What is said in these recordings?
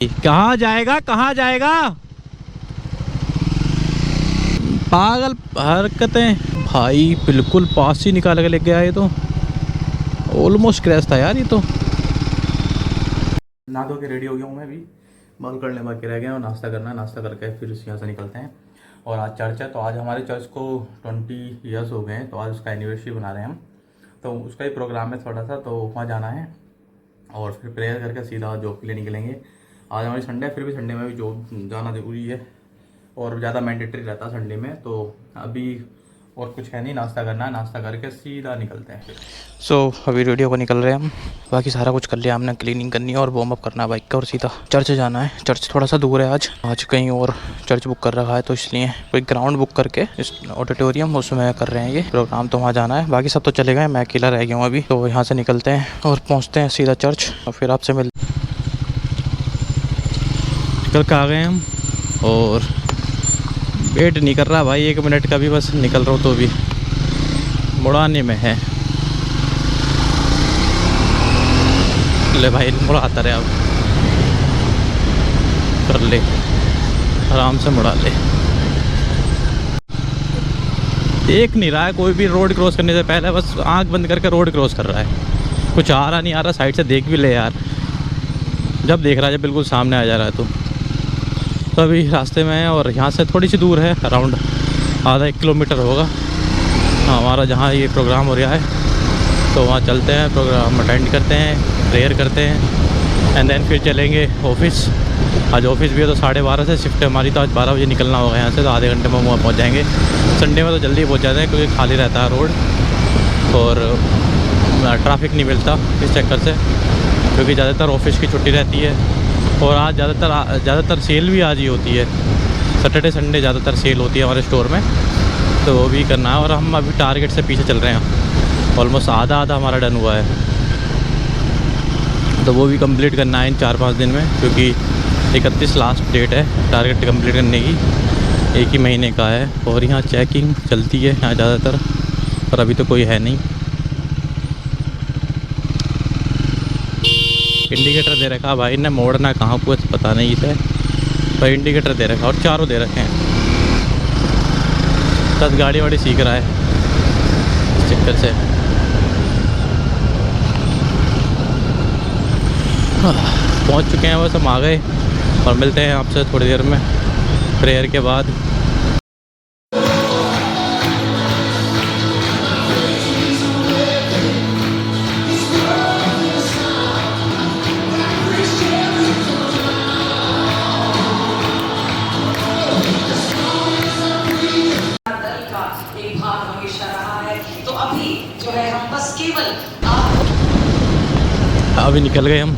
कहाँ जाएगा, कहाँ जाएगा? पागल हरकतें भाई, बिल्कुल पास ही निकाल के लेके गया। ये तो ऑलमोस्ट क्रैश था यार ये तो। नहा धो के रेडी हो गया हूँ मैं भी, बाल करने बाकी रह गए और नाश्ता करना है। नाश्ता करके फिर यहाँ से निकलते हैं। और आज चर्च है, तो आज हमारे चर्च को 20 ईयर्स हो गए हैं, तो आज उसका एनिवर्सरी बना रहे हैं हम। तो उसका ही प्रोग्राम है थोड़ा सा, तो वहाँ जाना है और फिर प्रेयर करके सीधा जॉब के लिए निकलेंगे। आज हमारी संडे है, फिर भी संडे में भी जॉब जाना ज़रूरी है और ज़्यादा मैंडेटरी रहता है संडे में। तो अभी और कुछ है नहीं, नाश्ता करना है, नाश्ता करके सीधा निकलते हैं फिर। अभी रेडियो को निकल रहे हैं हम। बाकी सारा कुछ कर लिया हमने, क्लीनिंग करनी है और वार्म अप करना है बाइक का और सीधा चर्च जाना है। चर्च थोड़ा सा दूर है आज कहीं और चर्च बुक कर रखा है, तो इसलिए कोई ग्राउंड बुक करके इस ऑडिटोरियम उसमें कर रहे हैं ये प्रोग्राम, तो वहाँ जाना है। बाकी सब तो चले गए, मैं अकेला रह गया हूँ अभी। तो यहाँ से निकलते हैं और पहुँचते हैं सीधा चर्च और फिर आपसे निकल के आ गए हम। और वेट नहीं कर रहा भाई 1 मिनट का भी, बस निकल रहा हूँ तो भी मुड़ाने में है। ले भाई मुड़ाता रहे, अब कर ले, आराम से मुड़ा ले। देख नहीं रहा है कोई भी रोड क्रॉस करने से पहले, बस आंख बंद करके रोड क्रॉस कर रहा है। कुछ आ रहा नहीं आ रहा, साइड से देख भी ले यार। जब देख रहा है जब बिल्कुल सामने आ जा रहा है तो अभी रास्ते में है और यहाँ से थोड़ी सी दूर है, अराउंड आधा 1 किलोमीटर होगा हमारा जहाँ ये प्रोग्राम हो रहा है। तो वहाँ चलते हैं, प्रोग्राम अटेंड करते हैं, प्रेयर करते हैं एंड देन फिर चलेंगे ऑफिस। आज ऑफिस भी है तो 12:30 से शिफ्ट है हमारी, तो आज 12 बजे निकलना होगा यहाँ से, तो आधे घंटे में वहाँ पहुँच जाएंगे। संडे में तो जल्दी पहुँच जाते हैं क्योंकि खाली रहता है रोड और ट्रैफिक नहीं मिलता इस चक्कर से, क्योंकि ज़्यादातर ऑफिस की छुट्टी रहती है। और आज ज़्यादातर सेल भी आज ही होती है, सैटरडे संडे ज़्यादातर सेल होती है हमारे स्टोर में, तो वो भी करना है। और हम अभी टारगेट से पीछे चल रहे हैं, ऑलमोस्ट आधा हमारा डन हुआ है, तो वो भी कंप्लीट करना है इन 4-5 दिन में, क्योंकि 31 लास्ट डेट है टारगेट कंप्लीट करने की, 1 ही महीने का है। और यहाँ चेकिंग चलती है यहाँ ज़्यादातर, पर अभी तो कोई है नहीं। इंडिकेटर दे रखा भाई ने, मोड़ना कहाँ को पता नहीं इसे, पर इंडिकेटर दे रखा और चारों दे रखे हैं। बस गाड़ी वाड़ी सीख रहा है इस चक्कर से। पहुंच चुके हैं, बस हम आ गए और मिलते हैं आपसे थोड़ी देर में प्रेयर के बाद। अभी निकल गए हम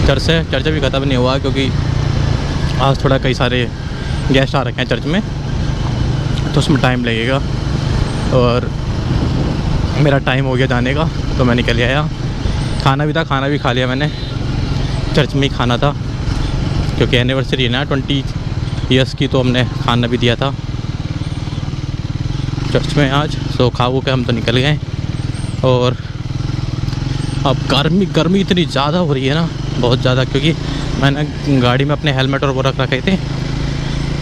चर्च से। चर्च अभी ख़त्म नहीं हुआ क्योंकि आज थोड़ा कई सारे गेस्ट आ रखे हैं चर्च में, तो उसमें टाइम लगेगा और मेरा टाइम हो गया जाने का, तो मैं निकल आया। खाना भी था, खाना भी खा लिया मैंने, चर्च में ही खाना था क्योंकि एनिवर्सरी है ना 20 ईयर्स की, तो हमने खाना भी दिया था चर्च में आज। सो खा वो के हम तो निकल गए। और अब गर्मी इतनी ज़्यादा हो रही है ना, बहुत ज़्यादा, क्योंकि मैंने गाड़ी में अपने हेलमेट और वो रख रखे थे,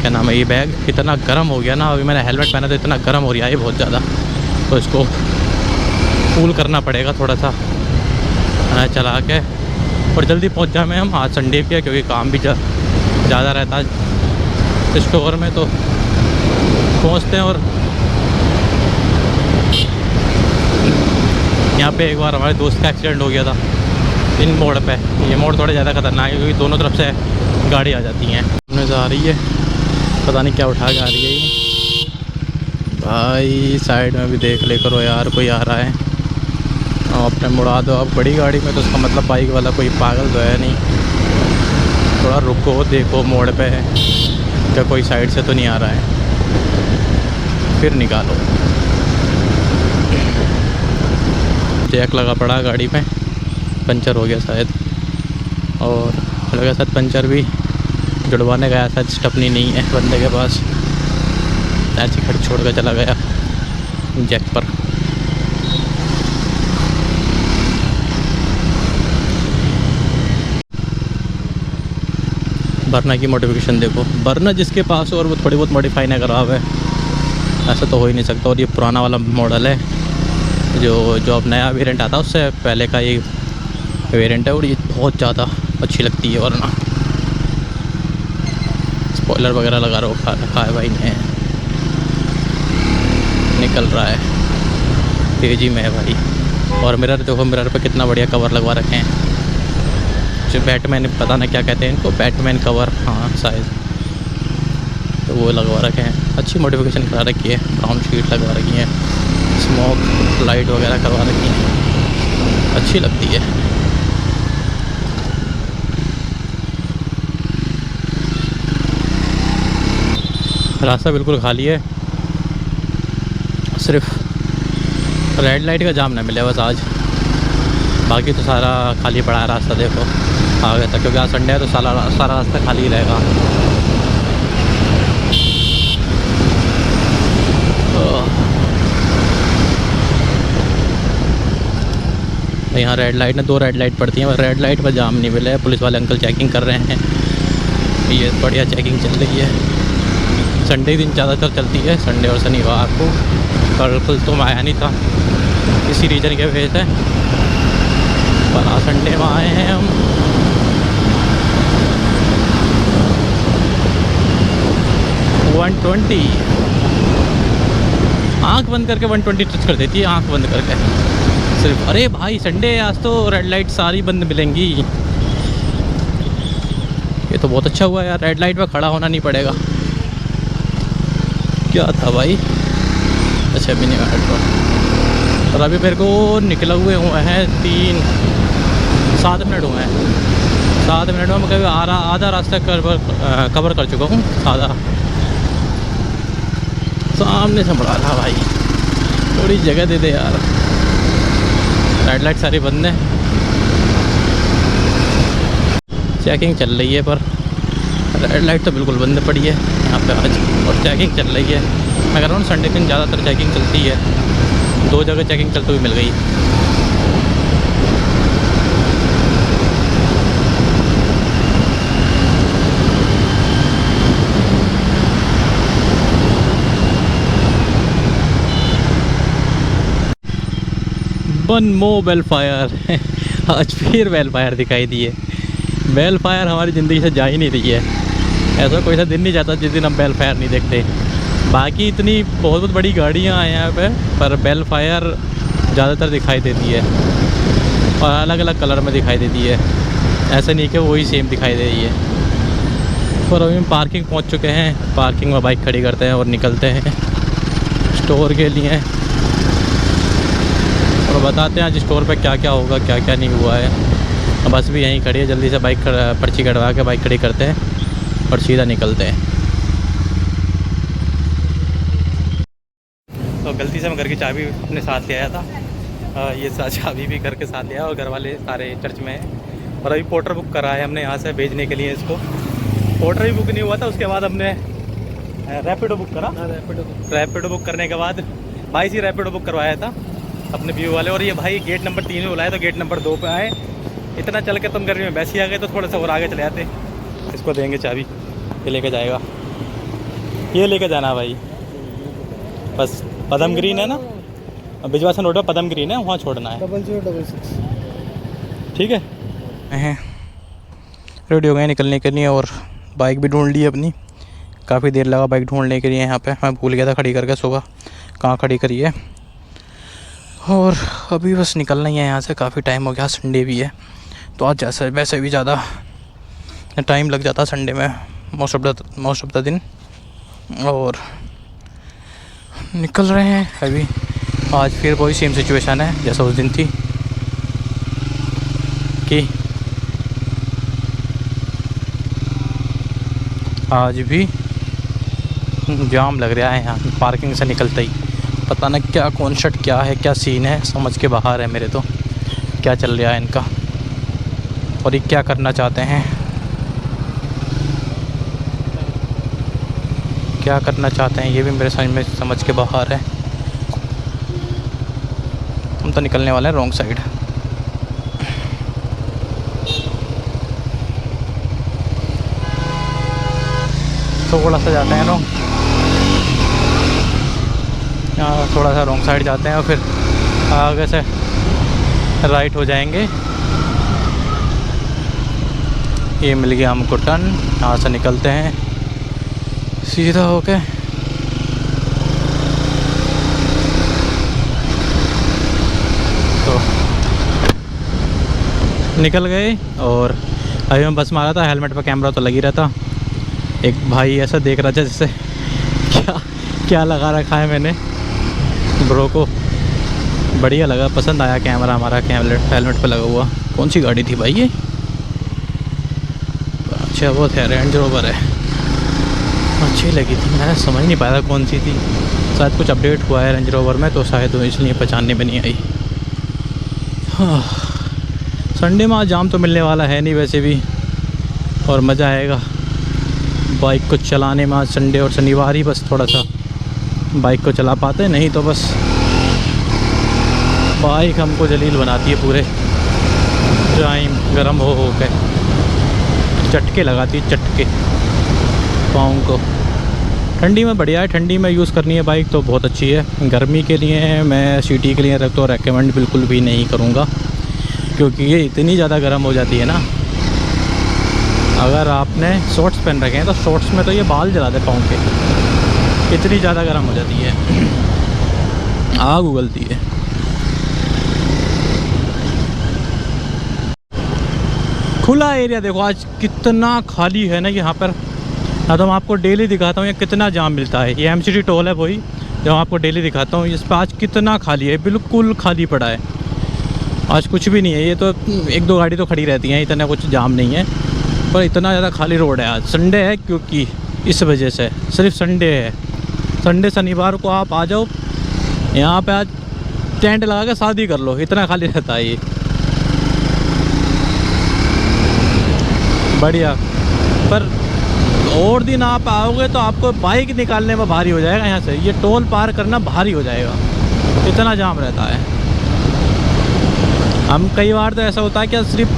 क्या नाम है ये बैग, इतना गर्म हो गया ना। अभी मैंने हेलमेट पहना तो इतना गर्म हो रहा है बहुत ज़्यादा, तो इसको कूल करना पड़ेगा थोड़ा सा चला के। और जल्दी पहुंच जाए मैं, हम आज संडे भी है क्योंकि काम भी ज़्यादा रहता है स्टोर में, तो पहुंचते हैं। और यहाँ पे एक बार हमारे दोस्त का एक्सीडेंट हो गया था इन मोड़ पे। ये मोड़ थोड़े ज़्यादा ख़तरनाक है क्योंकि दोनों तरफ से गाड़ी आ जाती हैं। सामने से आ रही है, पता नहीं क्या उठा के आ रही है ये भाई। साइड में भी देख ले करो यार, कोई आ रहा है, अपने मुड़ा दो। अब बड़ी गाड़ी में तो उसका मतलब बाइक वाला कोई पागल तो है नहीं। थोड़ा रुको, देखो मोड़ पे है क्या, कोई साइड से तो नहीं आ रहा है, फिर निकालो। जैक लगा पड़ा गाड़ी में, पंचर हो गया शायद, और लगा शायद पंचर भी जुड़वाने गया, शायद स्टपनी नहीं है बंदे के पास, ऐसी खड़ी छोड़ कर चला गया जैक पर। वरना की मॉडिफिकेशन देखो, वरना जिसके पास हो और वो थोड़ी बहुत मॉडिफाई ना करा हुआ है, ऐसा तो हो ही नहीं सकता। और ये पुराना वाला मॉडल है, जो अब नया वेरिएंट आता है उससे पहले का ये वेरिएंट है, और ये बहुत ज़्यादा अच्छी लगती है। वरना स्पॉइलर वगैरह लगा रखा है भाई ने, निकल रहा है, तेज़ी में है भाई। और मिरर देखो, मिरर पे कितना बढ़िया कवर लगवा रखे हैं, जो बैटमैन, पता ना क्या कहते हैं इनको, बैटमैन कवर, हाँ शायद, तो वो लगवा रखे हैं। अच्छी मॉडिफिकेशन करा रखी है, ब्राउन शीट लगवा रखी है, स्मोक लाइट वगैरह करवा रखी है, अच्छी लगती है। रास्ता बिल्कुल खाली है, सिर्फ रेड लाइट का जाम ना मिले बस आज, बाकी तो सारा खाली पड़ा है रास्ता। देखो आगे तक, क्योंकि आज संडे है तो सारा रास्ता खाली ही रहेगा। तो यहाँ रेड लाइट ने 2 रेड लाइट पड़ती हैं, रेड लाइट पर जाम नहीं मिले, पुलिस वाले अंकल चेकिंग कर रहे हैं, ये बढ़िया चेकिंग चल रही है। संडे दिन ज़्यादातर चलती है, संडे और शनिवार को। कल तो मैं आया नहीं था इसी रीजन के वजह से, पर आज संडे में आए हैं हम। आँख बंद करके 120 टच कर देती है, आँख बंद करके सिर्फ। अरे भाई संडे है आज, तो रेड लाइट सारी बंद मिलेंगी। ये तो बहुत अच्छा हुआ यार, रेड लाइट पे खड़ा होना नहीं पड़ेगा। क्या था भाई, अच्छा भी नहीं मेट्रो। और अभी मेरे को निकले हुए हैं 7 मिनट हुए हैं। 7 मिनट में मैं कभी आधा रास्ता कवर कर चुका हूँ, आधा। सामने से मुड़ा था भाई, थोड़ी जगह दे दे यार। रेड लाइट सारी बंद है, चेकिंग चल रही है, पर रेड लाइट तो बिल्कुल बंद पड़ी है यहाँ पे आज, और चेकिंग चल रही है। मैं कह रहा हूँ संडे दिन ज़्यादातर चेकिंग चलती है, 2 जगह चेकिंग चलती हुई मिल गई। वन मोर वेलफायर आज फिर वेलफायर दिखाई दिए। वेलफायर हमारी ज़िंदगी से जा ही नहीं रही है, ऐसा कोई सा दिन नहीं जाता जिस दिन हम वेलफायर नहीं देखते। बाकी इतनी बहुत बड़ी गाड़ियाँ हैं यहाँ पे, पर वेलफायर ज़्यादातर दिखाई देती है, और अलग अलग कलर में दिखाई देती है, ऐसा नहीं कि वही सेम दिखाई दे रही है। और अभी हम पार्किंग पहुँच चुके हैं, पार्किंग में बाइक खड़ी करते हैं और निकलते हैं स्टोर के लिए, और बताते हैं आज स्टोर पे क्या क्या होगा, क्या क्या नहीं हुआ है। बस भी यहीं खड़ी है, जल्दी से बाइक पर्ची कटवा के बाइक खड़ी करते हैं और सीधा निकलते हैं। तो गलती से मैं घर की चाबी अपने साथ ले आया था, ये चाबी भी घर के साथ लिया, और घर वाले सारे चर्च में हैं। और अभी पोर्टर बुक करा है हमने यहाँ से भेजने के लिए इसको। पोर्टर भी बुक नहीं हुआ था, उसके बाद हमने रैपिडो बुक करा। रैपिडो बुक करने के बाद भाई से रैपिडो बुक करवाया था अपने व्यू वाले, और ये भाई गेट नंबर 3 में बुलाए तो गेट नंबर 2 पे आए। इतना चल के तुम गर्मी में वैसे ही आ गए, तो थोड़ा सा और आगे चले जाते। इसको देंगे चाबी, ये लेके जाएगा, ये लेके जाना भाई। बस पदम ग्रीन है ना, बिजवासन रोड पर पदम ग्रीन है, वहाँ छोड़ना है। 0066 ठीक है। रेडी हो गए निकलने के लिए, और बाइक भी ढूंढ ली अपनी। काफ़ी देर लगा बाइक ढूंढने के लिए यहाँ पे, मैं भूल गया था खड़ी करके सुबह कहाँ खड़ी करी है। और अभी बस निकलना ही है यहाँ से, काफ़ी टाइम हो गया, संडे भी है तो आज जैसे वैसे भी ज़्यादा टाइम लग जाता संडे में मोस्ट ऑफ द दिन। और निकल रहे हैं अभी। आज फिर वही सेम सिचुएशन है जैसा उस दिन थी, कि आज भी जाम लग रहा है यहाँ पार्किंग से निकलते ही। पता ना क्या कॉन्सेप्ट क्या है, क्या सीन है, समझ के बाहर है मेरे तो, क्या चल रहा है इनका और ये क्या करना चाहते हैं, क्या करना चाहते हैं ये भी मेरे समझ के बाहर है। हम तो निकलने वाले हैं रॉन्ग साइड। थोड़ा सा जाते हैं लोग, यहाँ थोड़ा सा रॉन्ग साइड जाते हैं और फिर आगे से राइट हो जाएंगे। ये मिल गया हमको टर्न, यहाँ से निकलते हैं सीधा होके। तो निकल गए और अभी मैं बस मारा था, हेलमेट पर कैमरा तो लगी रहता। एक भाई ऐसा देख रहा था जैसे क्या लगा रखा है मैंने, ब्रो को बढ़िया लगा, पसंद आया कैमरा हमारा, हेलमेट पे लगा हुआ। कौन सी गाड़ी थी भाई ये? अच्छा वो थे रेंज रोवर है, अच्छी लगी थी, मैं समझ नहीं पाया था कौन सी थी। शायद कुछ अपडेट हुआ है रेंज रोवर में तो शायद इसलिए पहचानने में नहीं आई। हाँ, संडे में आज जाम तो मिलने वाला है नहीं वैसे भी, और मज़ा आएगा बाइक को चलाने में। आज संडे और शनिवार ही बस थोड़ा सा बाइक को चला पाते हैं, नहीं तो बस बाइक हमको जलील बनाती है पूरे टाइम, गर्म हो के चटके लगाती है, चटके पाँव को। ठंडी में बढ़िया है, ठंडी में यूज़ करनी है बाइक तो बहुत अच्छी है। गर्मी के लिए मैं सिटी के लिए तो रेकमेंड बिल्कुल भी नहीं करूँगा, क्योंकि ये इतनी ज़्यादा गर्म हो जाती है ना। अगर आपने शॉर्ट्स पहन रखे हैं तो शॉर्ट्स में तो ये बाल जला दे पाँव के, इतनी ज़्यादा गर्म हो जाती है, आग उगलती है। खुला एरिया देखो आज कितना खाली है ना यहाँ पर। तो मैं आपको डेली दिखाता हूँ ये कितना जाम मिलता है। ये MCT टोल है वही जो मैं आपको डेली दिखाता हूँ। इस पर आज कितना खाली है, बिल्कुल खाली पड़ा है, आज कुछ भी नहीं है। ये तो एक दो गाड़ी तो खड़ी रहती हैं, इतना कुछ जाम नहीं है, पर इतना ज़्यादा खाली रोड है। आज संडे है क्योंकि इस वजह से, सिर्फ संडे है। संडे शनिवार को आप आ जाओ यहाँ पे, आज टेंट लगा के शादी कर लो, इतना खाली रहता है ये, बढ़िया। पर और दिन आप आओगे तो आपको बाइक निकालने में भारी हो जाएगा, यहाँ से ये टोल पार करना भारी हो जाएगा, इतना जाम रहता है। हम कई बार तो ऐसा होता है कि सिर्फ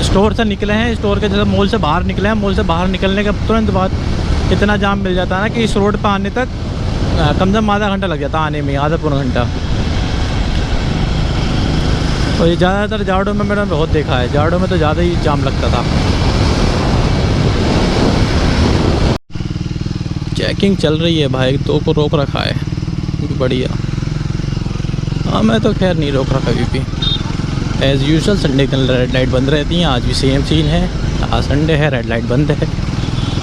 स्टोर से निकले हैं, स्टोर के जैसे मॉल से बाहर निकले हैं, मॉल से बाहर निकलने के तुरंत बाद इतना जाम मिल जाता है ना कि इस रोड पर आने तक कम से कम आधा घंटा लग जाता है, आने में आधा पौना घंटा। और ये ज़्यादातर जाड़ों में मैंने बहुत देखा है, जाड़ों में तो ज़्यादा ही जाम लगता था। चेकिंग चल रही है भाई, दो को रोक रखा है, बढ़िया। हाँ मैं तो खैर नहीं रोक रहा कभी भी, एज़ यूजुअल। संडे के रेड लाइट बंद रहती हैं, आज भी सेम सीन है। आज संडे है, रेड लाइट बंद है,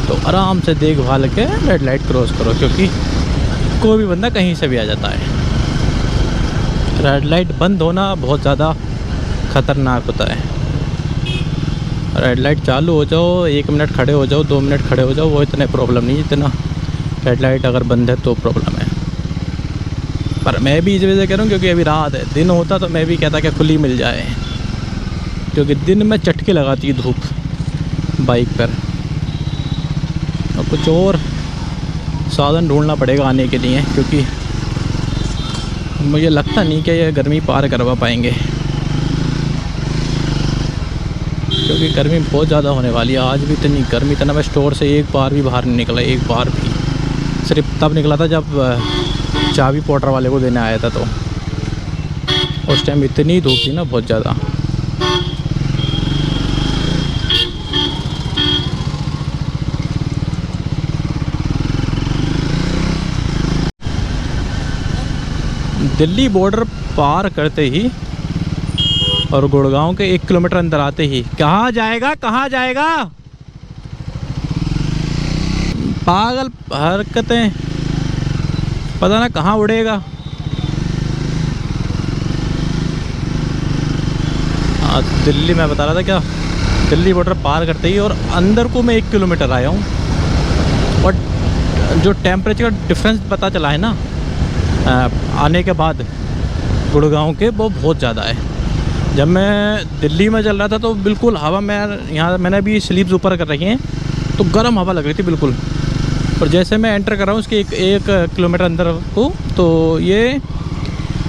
तो आराम से देखभाल के रेड लाइट क्रॉस करो, क्योंकि कोई भी बंदा कहीं से भी आ जाता है। रेड लाइट बंद होना बहुत ज़्यादा ख़तरनाक होता है। रेड लाइट चालू हो जाओ, 1 मिनट खड़े हो जाओ, 2 मिनट खड़े हो जाओ, वो इतने प्रॉब्लम नहीं, जितना रेड लाइट अगर बंद है तो प्रॉब्लम है। पर मैं भी इस वजह से कह रहा हूँ क्योंकि अभी रात है, दिन होता तो मैं भी कहता कि खुली मिल जाए, क्योंकि दिन में चटके लगाती है धूप बाइक पर। और कुछ और साधन ढूंढना पड़ेगा आने के लिए, क्योंकि मुझे लगता नहीं कि ये गर्मी पार करवा पाएंगे, क्योंकि गर्मी बहुत ज़्यादा होने वाली है। आज भी इतनी गर्मी था ना, मैं स्टोर से एक बार भी बाहर नहीं निकला, एक बार भी। सिर्फ तब निकला था जब चाबी पोर्टर वाले को देने आया था, तो उस टाइम इतनी धूप थी ना, बहुत ज़्यादा। दिल्ली बॉर्डर पार करते ही और गुड़गांव के 1 किलोमीटर अंदर आते ही कहाँ जाएगा, कहाँ जाएगा, पागल हरकतें, पता ना कहाँ उड़ेगा। दिल्ली मैं बता रहा था क्या, दिल्ली बॉर्डर पार करते ही और अंदर को मैं 1 किलोमीटर आया हूँ, और जो टेम्परेचर डिफरेंस पता चला है ना आने के बाद गुड़गांव के, वो बहुत ज़्यादा है। जब मैं दिल्ली में चल रहा था तो बिल्कुल हवा, मैं यहाँ मैंने अभी स्लीव्स ऊपर कर रखी हैं, तो गर्म हवा लग रही थी बिल्कुल। और जैसे मैं एंटर कर रहा हूँ उसके 1 किलोमीटर अंदर को, तो ये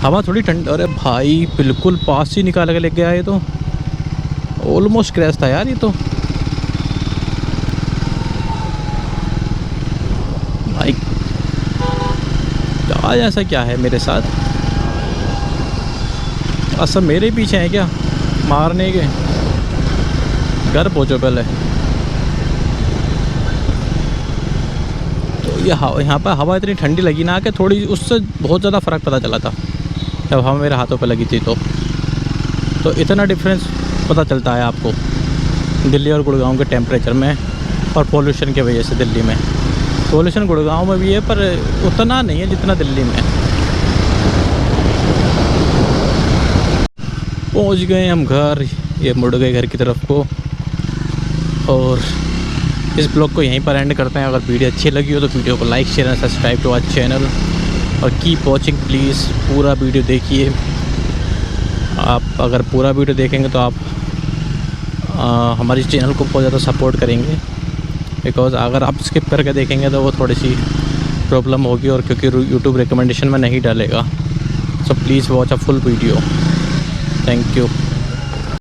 हवा थोड़ी ठंडी। अरे भाई बिल्कुल पास ही निकाल के लेके आए, तो ऑलमोस्ट क्रैश था यार ये तो। आज ऐसा क्या है मेरे साथ? सब मेरे पीछे हैं क्या मारने के? घर पहुँचो पहले। तो ये यहाँ पर हवा इतनी ठंडी लगी ना कि थोड़ी उससे बहुत ज़्यादा फ़र्क पता चला था जब हवा मेरे हाथों पे लगी थी। तो इतना डिफरेंस पता चलता है आपको दिल्ली और गुड़गांव के टेम्परेचर में, और पोल्यूशन की वजह से। दिल्ली में पोल्यूशन गुड़गांव में भी है पर उतना नहीं है जितना दिल्ली में। पहुंच गए हम घर, ये मुड़ गए घर की तरफ को। और इस ब्लॉग को यहीं पर एंड करते हैं। अगर वीडियो अच्छी लगी हो तो वीडियो को like share and subscribe to our channel, और कीप वॉचिंग प्लीज़। पूरा वीडियो देखिए। आप अगर पूरा वीडियो देखेंगे तो आप हमारी चैनल को बहुत ज़्यादा सपोर्ट करेंगे, बिकॉज़ अगर आप स्किप करके देखेंगे तो वो थोड़ी सी प्रॉब्लम होगी, और क्योंकि यूट्यूब रिकमेंडेशन में नहीं डालेगा। So please watch a full video. Thank you.